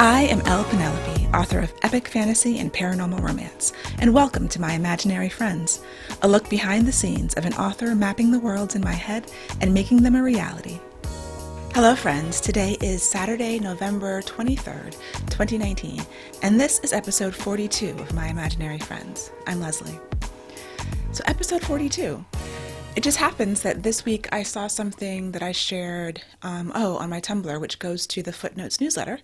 I am Penelope, author of epic fantasy and paranormal romance, and welcome to my imaginary friends, a look behind the scenes of an author mapping the worlds in my head and making them a reality. Hello friends, today is Saturday, November 23rd, 2019, and this is episode 42 of my imaginary friends. I'm Leslie. So episode 42. It just happens that this week I saw something that I shared on my Tumblr, which goes to the Footnotes newsletter,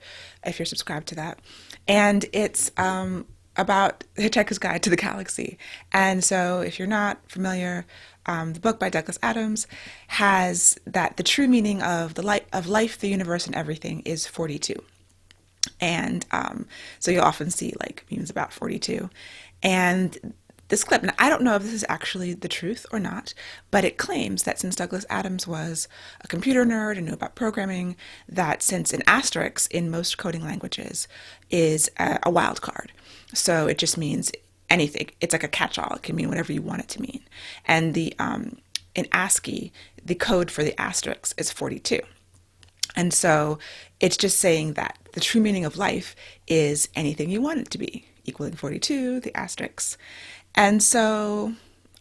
if you're subscribed to that. And it's about Hitchhiker's Guide to the Galaxy. And so if you're not familiar, the book by Douglas Adams has that the true meaning of life, the universe, and everything is 42. And so you'll often see like memes about 42. And this clip, and I don't know if this is actually the truth or not, but it claims that since Douglas Adams was a computer nerd and knew about programming, that since an asterisk in most coding languages is a wild card. So it just means anything. It's like a catch-all. It can mean whatever you want it to mean. And in ASCII, the code for the asterisk is 42. And so it's just saying that the true meaning of life is anything you want it to be, equaling 42, the asterisk. And so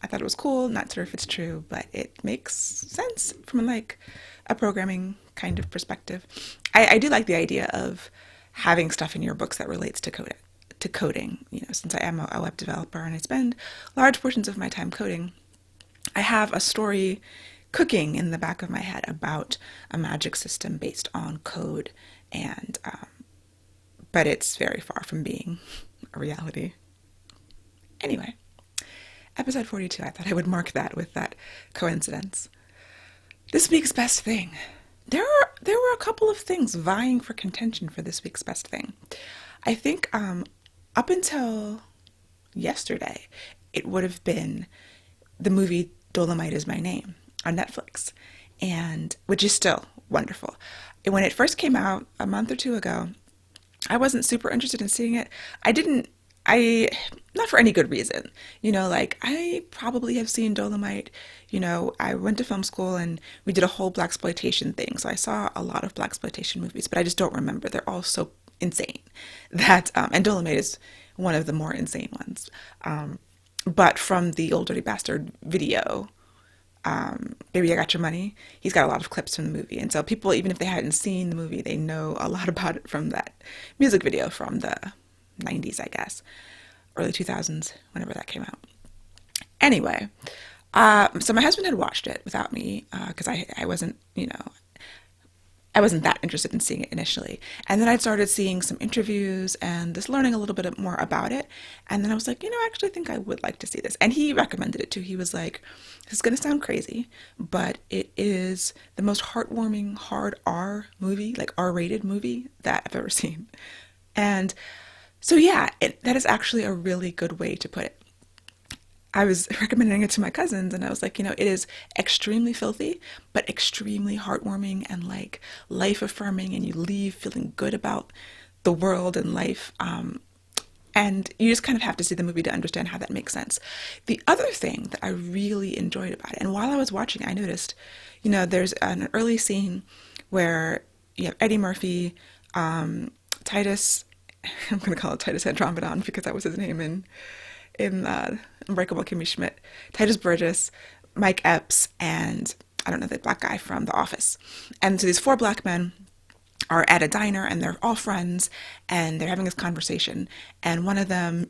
I thought it was cool, not sure if it's true, but it makes sense from like a programming kind of perspective. I do like the idea of having stuff in your books that relates to coding, since I am a web developer and I spend large portions of my time coding. I have a story cooking in the back of my head about a magic system based on code, and but it's very far from being a reality. Anyway, episode 42, I thought I would mark that with that coincidence. This week's best thing. There were a couple of things vying for contention for this week's best thing. I think up until yesterday, it would have been the movie Dolomite Is My Name on Netflix, and which is still wonderful. When it first came out a month or two ago, I wasn't super interested in seeing it. Not for any good reason. I probably have seen Dolomite. I went to film school and we did a whole blaxploitation thing. So I saw a lot of blaxploitation movies, but I just don't remember. They're all so insane and Dolomite is one of the more insane ones. But from the Old Dirty Bastard video, Baby I Got Your Money, he's got a lot of clips from the movie. And so people, even if they hadn't seen the movie, they know a lot about it from that music video from the 90s, I guess, early 2000s, whenever that came out. Anyway, so my husband had watched it without me because I wasn't, I wasn't that interested in seeing it initially. And then I started seeing some interviews and just learning a little bit more about it. And then I was like, I actually think I would like to see this. And he recommended it too. He was like, this is going to sound crazy, but it is the most heartwarming, hard R movie, like R-rated movie that I've ever seen. And so yeah, that is actually a really good way to put it. I was recommending it to my cousins and I was like, it is extremely filthy, but extremely heartwarming and like life affirming, and you leave feeling good about the world and life. And you just kind of have to see the movie to understand how that makes sense. The other thing that I really enjoyed about it, and while I was watching, I noticed, there's an early scene where you have Eddie Murphy, Titus, I'm going to call it Titus Andromedon because that was his name in Unbreakable Kimmy Schmidt, Titus Burgess, Mike Epps, and I don't know, the black guy from The Office. And so these four black men are at a diner and they're all friends and they're having this conversation. And one of them,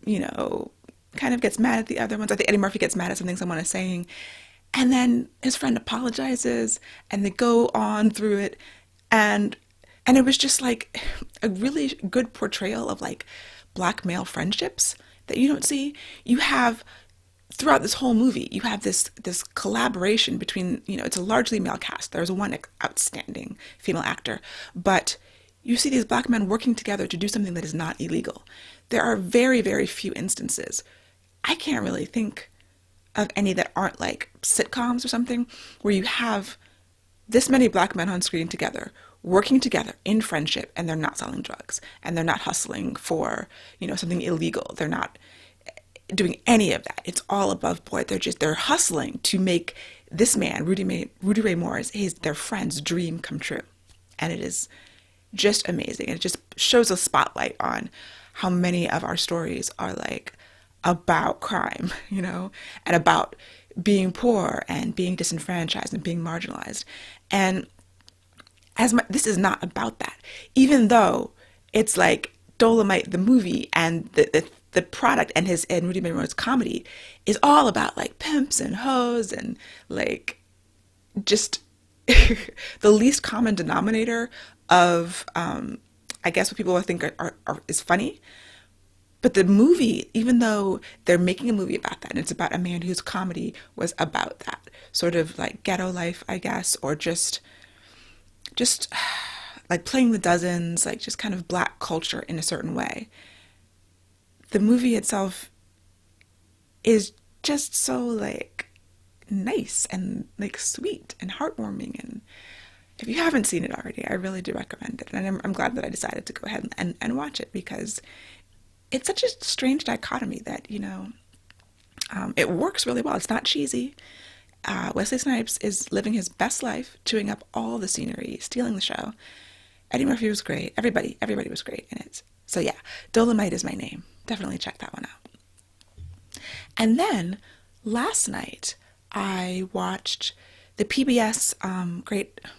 kind of gets mad at the other ones. I think Eddie Murphy gets mad at something someone is saying. And then his friend apologizes and they go on through it. And it was just like a really good portrayal of like black male friendships that you don't see. You have throughout this whole movie, you have this collaboration between, it's a largely male cast. There's one outstanding female actor, but you see these black men working together to do something that is not illegal. There are very, very few instances. I can't really think of any that aren't like sitcoms or something where you have this many black men on screen together, working together in friendship, and they're not selling drugs and they're not hustling for, something illegal. They're not doing any of that. It's all above board. They're hustling to make this man, Rudy Ray Moore's, their friend's dream come true. And it is just amazing. It just shows a spotlight on how many of our stories are like about crime, and about being poor and being disenfranchised and being marginalized. And this is not about that, even though it's like Dolomite the movie and the product and Rudy Monroe's comedy is all about like pimps and hoes and like just the least common denominator of I guess what people think is funny. But the movie, even though they're making a movie about that, and it's about a man whose comedy was about that sort of like ghetto life, I guess, or just like playing the dozens, like just kind of black culture in a certain way. The movie itself is just so like nice and like sweet and heartwarming. And if you haven't seen it already, I really do recommend it. And I'm glad that I decided to go ahead and watch it, because it's such a strange dichotomy that, it works really well. It's not cheesy. Wesley Snipes is living his best life, chewing up all the scenery, stealing the show. Eddie Murphy was great. Everybody was great in it. So yeah, Dolomite is my name. Definitely check that one out. And then last night I watched the PBS Great, I'm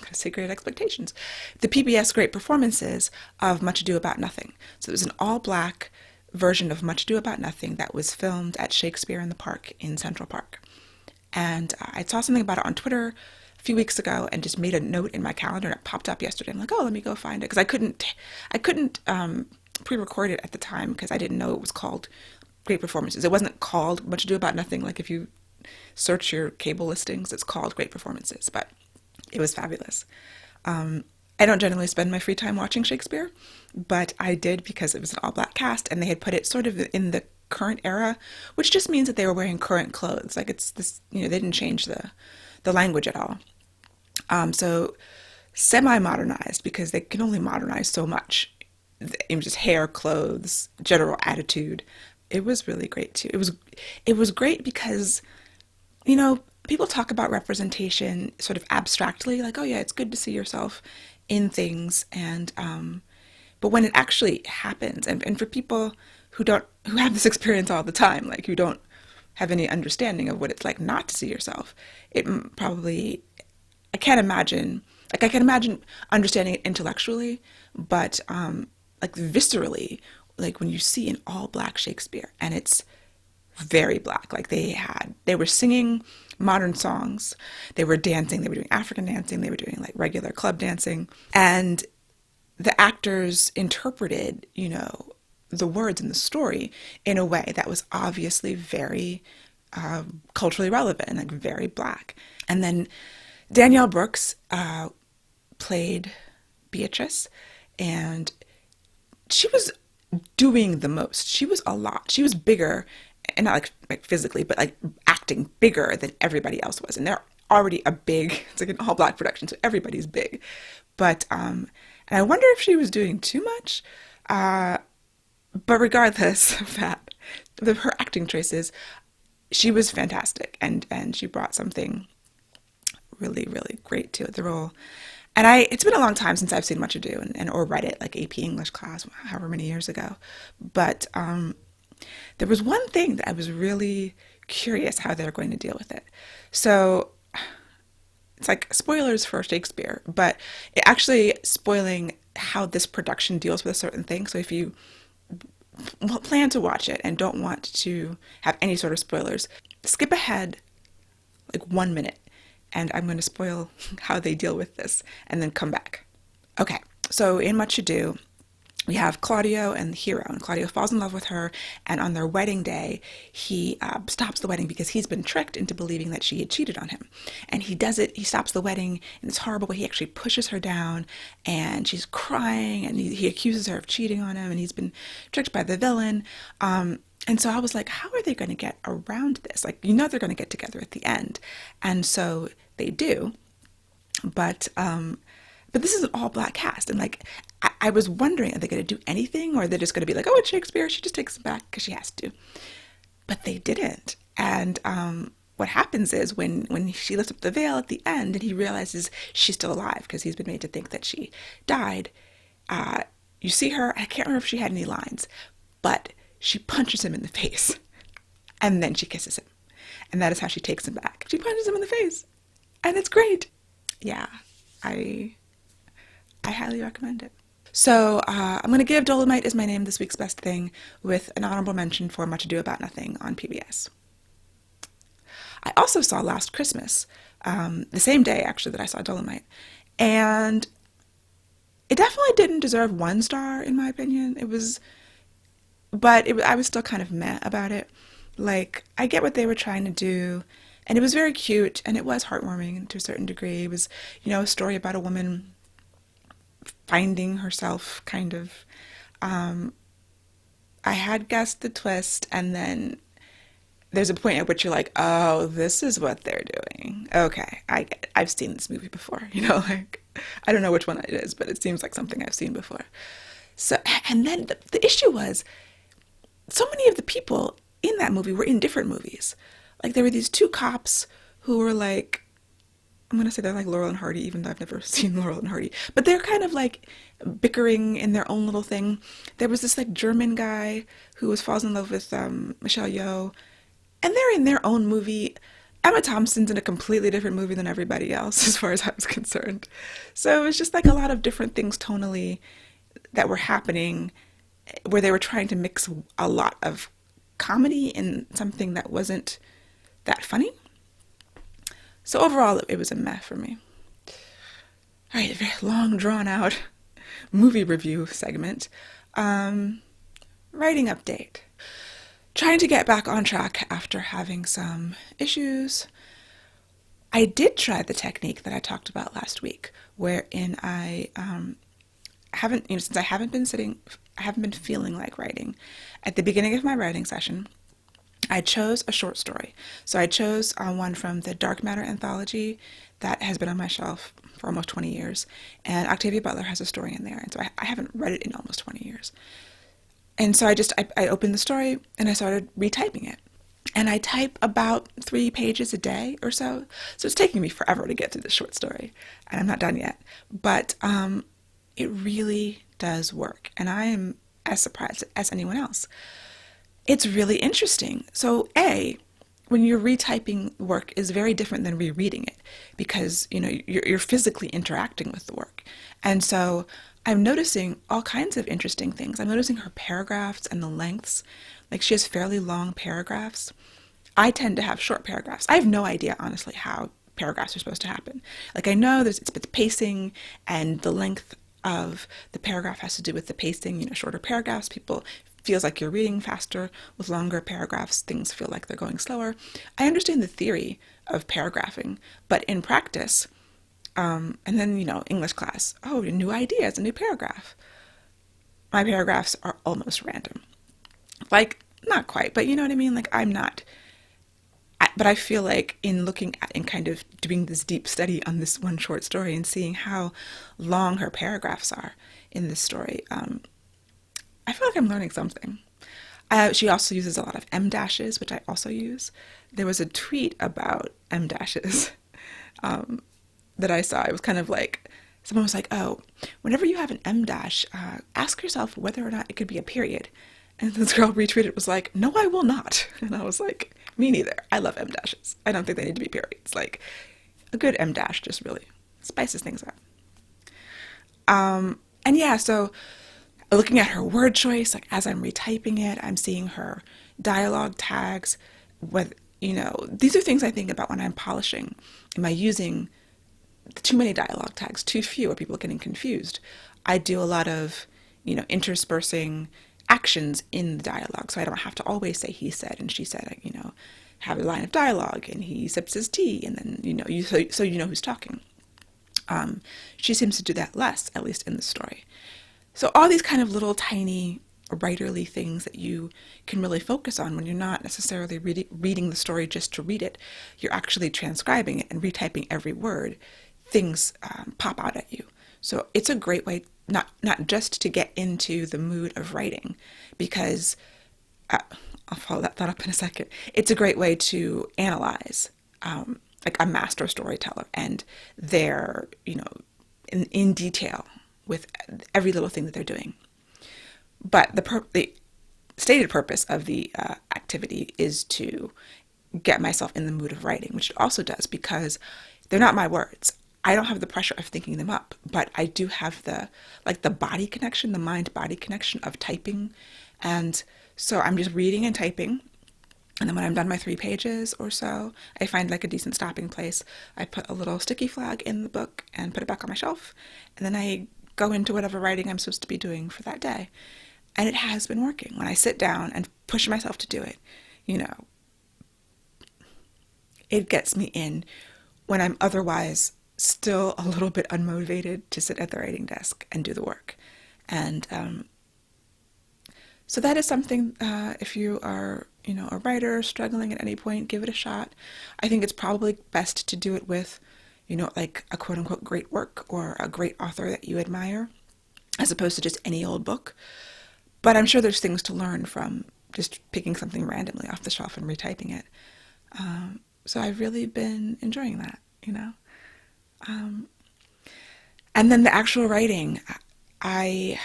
going to say Great Expectations, the PBS Great Performances of Much Ado About Nothing. So it was an all-black version of Much Ado About Nothing that was filmed at Shakespeare in the Park in Central Park. And I saw something about it on Twitter a few weeks ago and just made a note in my calendar, and it popped up yesterday. I'm like, oh, let me go find it, because I couldn't pre-record it at the time because I didn't know it was called Great Performances. It wasn't called Much Ado About Nothing. Like if you search your cable listings, it's called Great Performances, but it was fabulous. I don't generally spend my free time watching Shakespeare, but I did because it was an all-black cast, and they had put it sort of in the current era, which just means that they were wearing current clothes. Like it's this, they didn't change the language at all. So semi-modernized, because they can only modernize so much. It was just hair, clothes, general attitude. It was really great too. It was great because, people talk about representation sort of abstractly, like, oh yeah, it's good to see yourself in things, and but when it actually happens, and for people who have this experience all the time, like who don't have any understanding of what it's like not to see yourself, it probably, I can't imagine, like I can imagine understanding it intellectually, but like viscerally, like when you see an all black Shakespeare and it's very black, like they were singing modern songs, they were dancing, they were doing African dancing, they were doing like regular club dancing, and the actors interpreted, the words in the story in a way that was obviously very culturally relevant and like very black. And then Danielle Brooks played Beatrice, and she was doing the most. She was a lot. She was bigger, and not like physically, but like acting bigger than everybody else was. And they're already it's like an all black production, so everybody's big. But and I wonder if she was doing too much. But regardless of that, her acting choices, she was fantastic, and she brought something really, really great to the role. And it's been a long time since I've seen Much Ado or read it, like AP English class, however many years ago. But there was one thing that I was really curious how they're going to deal with it. So it's like spoilers for Shakespeare, but it actually spoiling how this production deals with a certain thing. So if you plan to watch it and don't want to have any sort of spoilers, skip ahead like 1 minute, and I'm going to spoil how they deal with this and then come back. Okay, so in Much Ado, we have Claudio and the hero, and Claudio falls in love with her, and on their wedding day, he stops the wedding because he's been tricked into believing that she had cheated on him. And he does it, he stops the wedding in this horrible way. He actually pushes her down, and she's crying, and he accuses her of cheating on him, and he's been tricked by the villain. And so I was like, how are they going to get around this? Like, they're going to get together at the end. And so they do. But this is an all black cast. And like, I was wondering, are they going to do anything? Or are they just going to be like, oh, it's Shakespeare, she just takes it back because she has to. But they didn't. And what happens is when she lifts up the veil at the end and he realizes she's still alive because he's been made to think that she died, uh, you see her, I can't remember if she had any lines, but she punches him in the face and then she kisses him. And that is how she takes him back. She punches him in the face. And it's great. Yeah, I highly recommend it. So I'm going to give Dolomite Is My Name This Week's Best Thing with an honorable mention for Much Ado About Nothing on PBS. I also saw Last Christmas, the same day actually that I saw Dolomite. And it definitely didn't deserve 1 star in my opinion. I was still kind of meh about it. Like, I get what they were trying to do, and it was very cute, and it was heartwarming to a certain degree. It was, a story about a woman finding herself, kind of. I had guessed the twist, and then there's a point at which you're like, oh, this is what they're doing. Okay, I get it. I've seen this movie before, like, I don't know which one it is, but it seems like something I've seen before. So, and then the issue was, so many of the people in that movie were in different movies. Like, there were these 2 cops who were like, I'm going to say they're like Laurel and Hardy, even though I've never seen Laurel and Hardy. But they're kind of like bickering in their own little thing. There was this like German guy who falls in love with Michelle Yeoh. And they're in their own movie. Emma Thompson's in a completely different movie than everybody else, as far as I was concerned. So it was just like a lot of different things tonally that were happening, where they were trying to mix a lot of comedy in something that wasn't that funny. So overall, it was a meh for me. All right, a very long, drawn-out movie review segment. Writing update. Trying to get back on track after having some issues. I did try the technique that I talked about last week, wherein I haven't, since I haven't been feeling like writing. At the beginning of my writing session, I chose a short story. So I chose one from the Dark Matter anthology that has been on my shelf for almost 20 years. And Octavia Butler has a story in there. And so I haven't read it in almost 20 years. And so I opened the story and I started retyping it. And I type about 3 pages a day or so. So it's taking me forever to get through this short story. And I'm not done yet. But it really does work. And I am as surprised as anyone else. It's really interesting. So when you're retyping work is very different than rereading it because, you're physically interacting with the work. And so I'm noticing all kinds of interesting things. I'm noticing her paragraphs and the lengths. Like, she has fairly long paragraphs. I tend to have short paragraphs. I have no idea, honestly, how paragraphs are supposed to happen. Like, I know it's the pacing and the length of the paragraph has to do with the pacing. Shorter paragraphs, feels like you're reading faster. With longer paragraphs, things feel like they're going slower. I understand the theory of paragraphing, but in practice, and then, English class, oh, new ideas, a new paragraph. My paragraphs are almost random. Like, not quite, but you know what I mean? Like, but I feel like in looking at and kind of doing this deep study on this one short story and seeing how long her paragraphs are in this story, I feel like I'm learning something. She also uses a lot of M dashes, which I also use. There was a tweet about M dashes that I saw. It was kind of like, someone was like, oh, whenever you have an M dash, ask yourself whether or not it could be a period. And this girl retweeted was like, no, I will not. And I was like, me neither. I love M dashes. I don't think they need to be periods. Like, a good M dash just really spices things up. And yeah, so looking at her word choice, like as I'm retyping it, I'm seeing her dialogue tags. These are things I think about when I'm polishing. Am I using too many dialogue tags, too few? Are people getting confused? I do a lot of, interspersing actions in the dialogue, so I don't have to always say he said and she said. Have a line of dialogue and he sips his tea, and then so you know who's talking. She seems to do that less, at least in the story. So all these kind of little tiny writerly things that you can really focus on when you're not necessarily reading the story just to read it. You're actually transcribing it and retyping every word. Things pop out at you. So it's a great way not just to get into the mood of writing, because I'll follow that thought up in a second. It's a great way to analyze, like a master storyteller and their, in detail with every little thing that they're doing. But the stated purpose of the activity is to get myself in the mood of writing, which it also does because they're not my words. I don't have the pressure of thinking them up, but I do have the body connection, the mind-body connection of typing. And so I'm just reading and typing. And then when I'm done my 3 pages or so, I find like a decent stopping place. I put a little sticky flag in the book and put it back on my shelf. And then I go into whatever writing I'm supposed to be doing for that day. And it has been working. When I sit down and push myself to do it, it gets me in when I'm otherwise still a little bit unmotivated to sit at the writing desk and do the work. And so that is something, if you are, a writer struggling at any point, give it a shot. I think it's probably best to do it with, like a quote unquote great work or a great author that you admire, as opposed to just any old book. But I'm sure there's things to learn from just picking something randomly off the shelf and retyping it. So I've really been enjoying that, And then the actual writing, I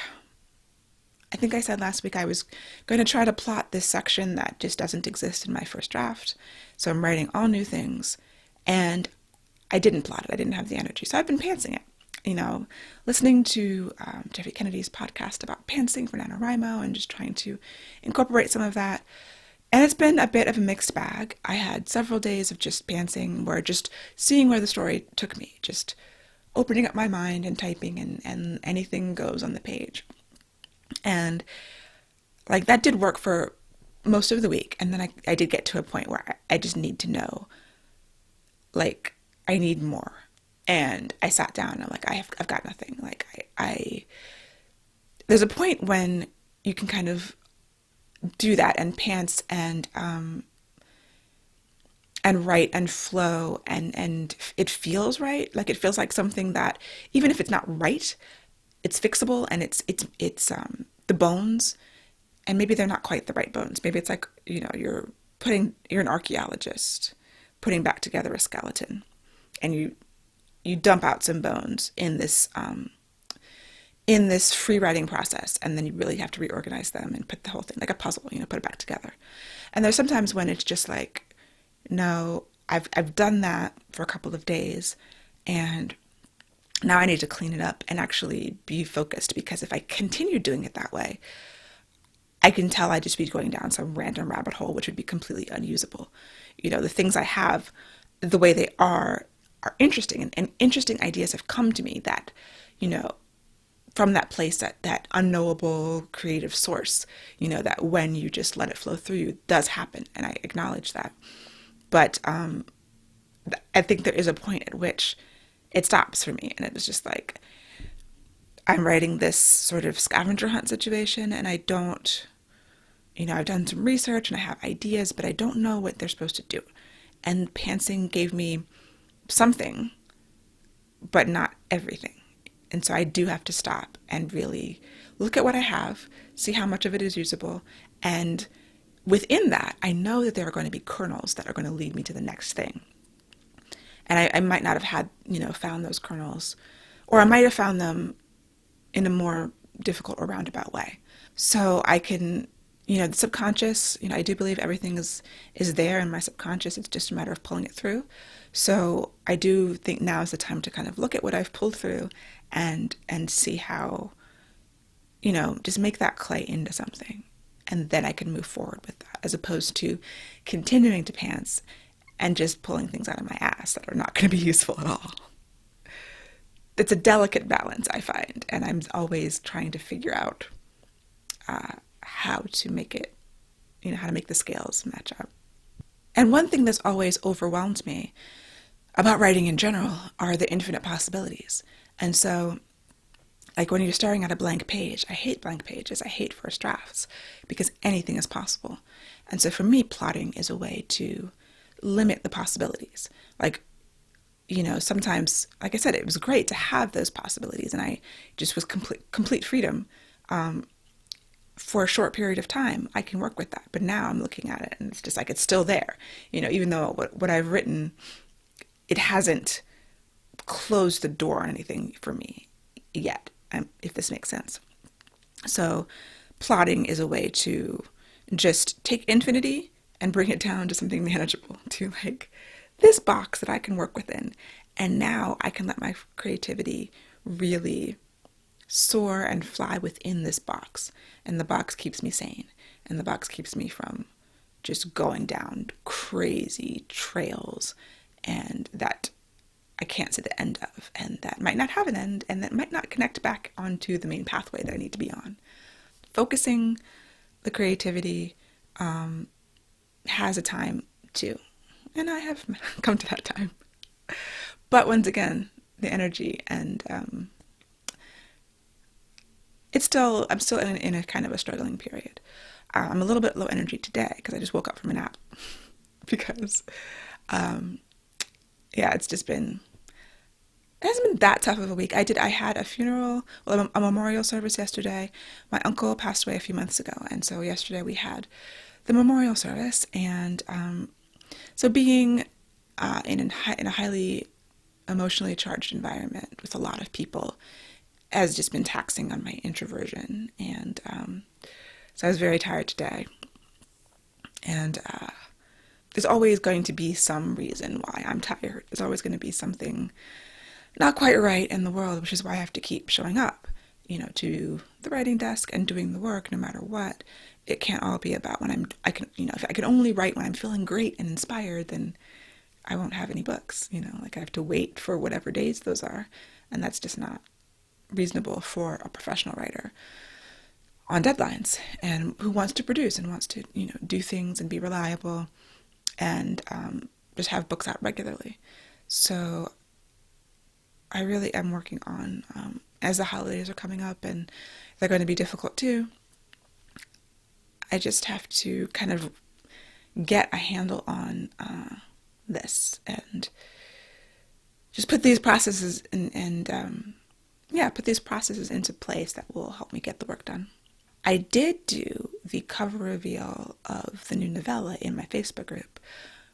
think I said last week I was going to try to plot this section that just doesn't exist in my first draft. So I'm writing all new things, and I didn't plot it. I didn't have the energy. So I've been pantsing it, listening to Jeffrey Kennedy's podcast about pantsing for NaNoWriMo and just trying to incorporate some of that. And it's been a bit of a mixed bag. I had several days of just pantsing, where just seeing where the story took me, just opening up my mind and typing, and anything goes on the page. And like that did work for most of the week. And then I did get to a point where I just need to know, like, I need more. And I sat down and I'm like, I've got nothing. Like there's a point when you can kind of do that and pants and write and flow and it feels right. Like it feels like something that, even if it's not right, it's fixable, and it's the bones, and maybe they're not quite the right bones. Maybe it's like, you're an archaeologist putting back together a skeleton, and you dump out some bones in this free writing process, and then you really have to reorganize them and put the whole thing like a puzzle, put it back together. And there's sometimes when it's just like, no, I've done that for a couple of days, and now I need to clean it up and actually be focused, because if I continue doing it that way, I can tell I'd just be going down some random rabbit hole, which would be completely unusable. The things I have, the way they are interesting, and interesting ideas have come to me that, from that place, that unknowable creative source, that when you just let it flow through you, it does happen. And I acknowledge that. But I think there is a point at which it stops for me. And it was just like, I'm writing this sort of scavenger hunt situation, and I don't, I've done some research and I have ideas, but I don't know what they're supposed to do. And pantsing gave me something, but not everything. And so I do have to stop and really look at what I have, see how much of it is usable. And within that, I know that there are going to be kernels that are going to lead me to the next thing. And I might not have had, found those kernels, or I might have found them in a more difficult or roundabout way. So I can, the subconscious, I do believe everything is there in my subconscious. It's just a matter of pulling it through. So I do think now is the time to kind of look at what I've pulled through and see how, just make that clay into something. And then I can move forward with that, as opposed to continuing to pants and just pulling things out of my ass that are not going to be useful at all. It's a delicate balance, I find, and I'm always trying to figure out how to make it, how to make the scales match up. And one thing that's always overwhelmed me about writing in general are the infinite possibilities. And so, like when you're staring at a blank page, I hate blank pages, I hate first drafts, because anything is possible. And so for me, plotting is a way to limit the possibilities. Like, sometimes, like I said, it was great to have those possibilities, and I just was complete freedom. for a short period of time, I can work with that. But now I'm looking at it and it's just like it's still there. Even though what I've written, it hasn't closed the door on anything for me yet, if this makes sense. So plotting is a way to just take infinity and bring it down to something manageable, to like this box that I can work within. And now I can let my creativity really soar and fly within this box. And the box keeps me sane. And the box keeps me from just going down crazy trails and that I can't see the end of, and that might not have an end, and that might not connect back onto the main pathway that I need to be on. Focusing the creativity has a time too, and I have come to that time. But once again, the energy and I'm still in a kind of a struggling period. I'm a little bit low energy today because I just woke up from a nap because it's just been, it hasn't been that tough of a week. I had a funeral, a memorial service yesterday. My uncle passed away a few months ago, and so yesterday we had the memorial service, and so being in a highly emotionally charged environment with a lot of people has just been taxing on my introversion, and so I was very tired today, and there's always going to be some reason why I'm tired. There's always going to be something not quite right in the world, which is why I have to keep showing up, to the writing desk and doing the work no matter what. It can't all be about if I can only write when I'm feeling great and inspired, then I won't have any books, like I have to wait for whatever days those are. And that's just not reasonable for a professional writer on deadlines and who wants to produce and wants to, do things and be reliable and just have books out regularly. So I really am working on, as the holidays are coming up and they're going to be difficult too, I just have to kind of get a handle on this and just put these processes put these processes into place that will help me get the work done. I did do the cover reveal of the new novella in my Facebook group.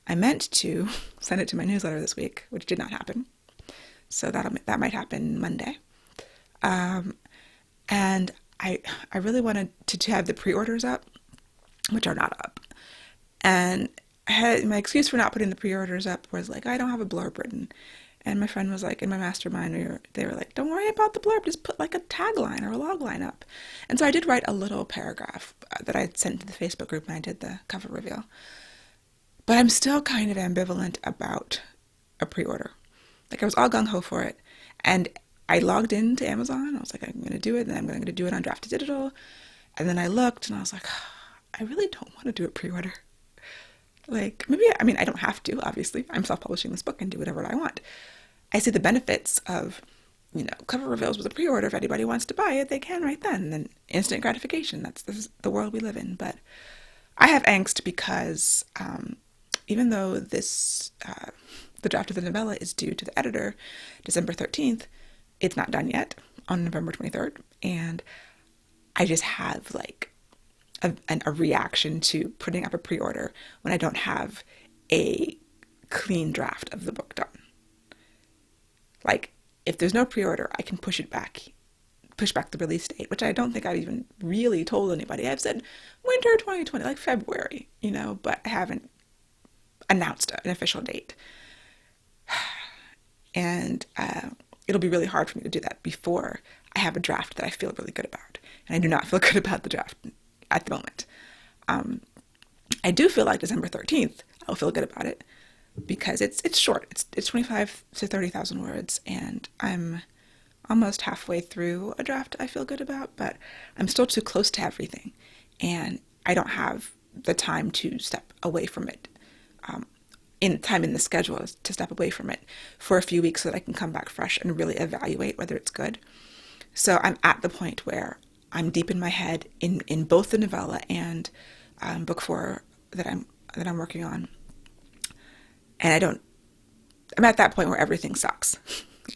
I meant to send it to my newsletter this week, which did not happen. So that might happen Monday. And I really wanted to have the pre-orders up, which are not up. And my excuse for not putting the pre-orders up was like, I don't have a blurb written. And my friend was like, in my mastermind, they were like, don't worry about the blurb, just put like a tagline or a log line up. And so I did write a little paragraph that I sent to the Facebook group when I did the cover reveal. But I'm still kind of ambivalent about a pre-order. Like I was all gung-ho for it. And I logged into Amazon. I was like, I'm going to do it. And I'm going to do it on Draft to Digital. And then I looked and I was like, I really don't want to do a pre-order. Like, I don't have to, obviously. I'm self-publishing this book and do whatever I want. I see the benefits of, cover reveals with a pre-order. If anybody wants to buy it, they can right then. And then instant gratification. This is the world we live in. But I have angst because even though the draft of the novella is due to the editor December 13th, it's not done yet on November 23rd. And I just have like a reaction to putting up a pre-order when I don't have a clean draft of the book done. Like, if there's no pre-order, I can push back the release date, which I don't think I've even really told anybody. I've said winter 2020, like February, but I haven't announced an official date. And it'll be really hard for me to do that before I have a draft that I feel really good about. And I do not feel good about the draft at the moment. I do feel like December 13th, I'll feel good about it because it's short. It's 25 to 30,000 words, and I'm almost halfway through a draft I feel good about, but I'm still too close to everything, and I don't have the time to step away from it, in the schedule to step away from it for a few weeks so that I can come back fresh and really evaluate whether it's good. So I'm at the point where I'm deep in my head in both the novella and book 4 that I'm working on, and I'm at that point where everything sucks.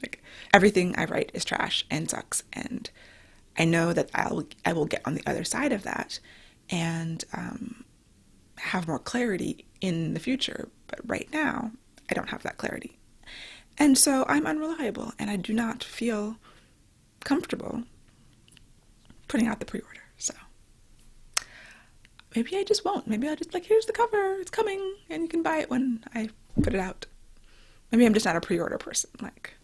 Like everything I write is trash and sucks, and I know that I will get on the other side of that and have more clarity in the future. But right now, I don't have that clarity. And so I'm unreliable, and I do not feel comfortable putting out the pre-order. So maybe I just won't. Maybe I'll just be like, here's the cover, it's coming, and you can buy it when I put it out. Maybe I'm just not a pre-order person. Like,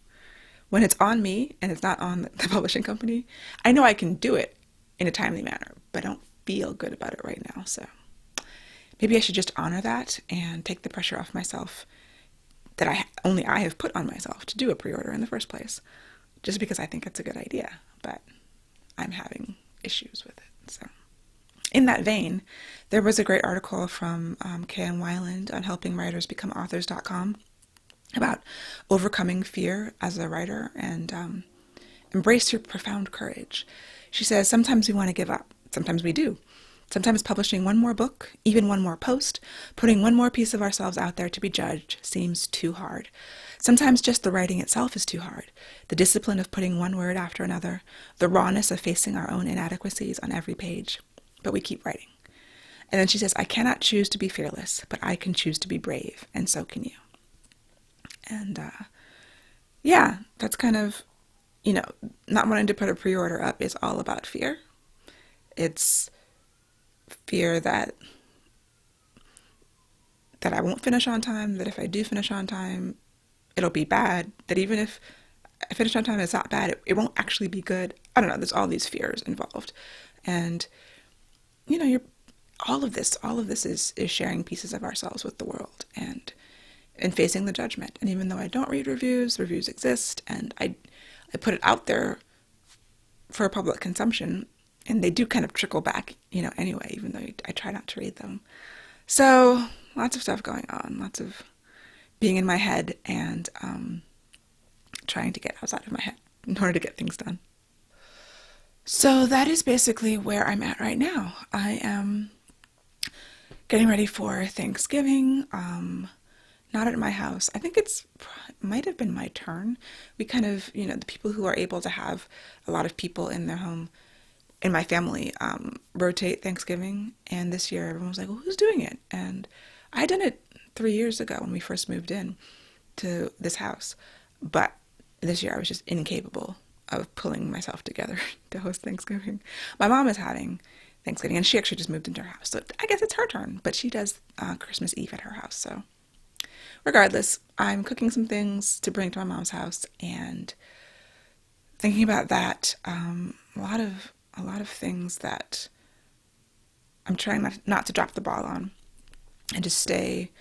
when it's on me and it's not on the publishing company, I know I can do it in a timely manner, but I don't feel good about it right now. So maybe I should just honor that and take the pressure off myself that I have put on myself to do a pre-order in the first place, just because I think it's a good idea, but I'm having issues with it. So in that vein, there was a great article from K.M. Weiland on helpingwritersbecomeauthors.com about overcoming fear as a writer and embrace your profound courage. She says, sometimes we want to give up. Sometimes we do. Sometimes publishing one more book, even one more post, putting one more piece of ourselves out there to be judged seems too hard. Sometimes just the writing itself is too hard. The discipline of putting one word after another, the rawness of facing our own inadequacies on every page. But we keep writing. And then she says, I cannot choose to be fearless, but I can choose to be brave, and so can you. And yeah, that's kind of, not wanting to put a pre-order up is all about fear. It's fear that I won't finish on time, that if I do finish on time, it'll be bad, that even if I finish on time, it's not bad, it won't actually be good. I don't know, there's all these fears involved. And, all of this is sharing pieces of ourselves with the world and facing the judgment. And even though I don't read reviews exist, and I put it out there for public consumption, and they do kind of trickle back, anyway, even though I try not to read them. So lots of stuff going on, lots of being in my head and trying to get outside of my head in order to get things done. So that is basically where I'm at right now. I am getting ready for Thanksgiving, not at my house. I think might have been my turn. We kind of, the people who are able to have a lot of people in their home, in my family, rotate Thanksgiving. And this year everyone was like, well, who's doing it? And I had done it 3 years ago when we first moved in to this house. But this year I was just incapable of pulling myself together to host Thanksgiving. My mom is having Thanksgiving, and she actually just moved into her house. So I guess it's her turn, but she does Christmas Eve at her house. So regardless, I'm cooking some things to bring to my mom's house and thinking about that. A lot of things that I'm trying not to drop the ball on and just stay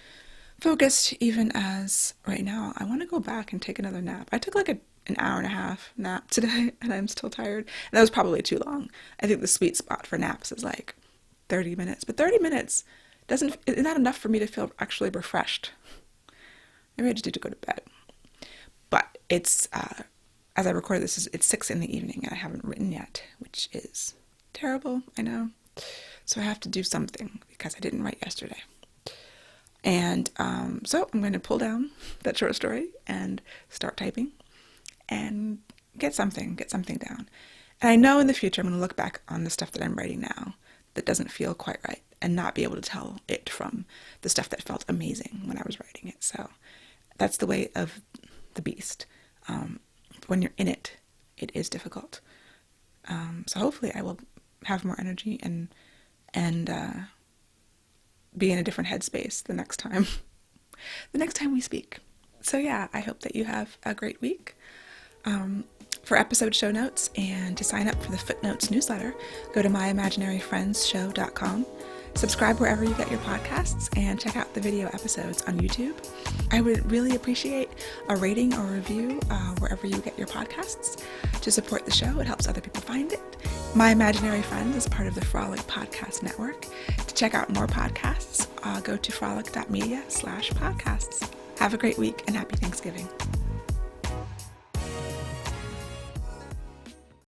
focused, even as right now I want to go back and take another nap. I took like an hour and a half nap today and I'm still tired. And that was probably too long. I think the sweet spot for naps is like 30 minutes, but 30 minutes is not enough for me to feel actually refreshed. Maybe I just need to go to bed. But it's, as I record this, it's 6 in the evening and I haven't written yet, which is terrible, I know. So I have to do something because I didn't write yesterday. And so I'm going to pull down that short story and start typing and get something down. And I know in the future I'm going to look back on the stuff that I'm writing now that doesn't feel quite right and not be able to tell it from the stuff that felt amazing when I was writing it. So that's the way of the beast. When you're in it, it is difficult. So hopefully I will have more energy and be in a different headspace the next time we speak. So yeah, I hope that you have a great week. For episode show notes and to sign up for the Footnotes newsletter, go to myimaginaryfriendsshow.com. Subscribe wherever you get your podcasts and check out the video episodes on YouTube. I would really appreciate a rating or review wherever you get your podcasts to support the show. It helps other people find it. My Imaginary Friends is part of the Frolic Podcast Network. To check out more podcasts, go to frolic.media/podcasts. Have a great week and happy Thanksgiving.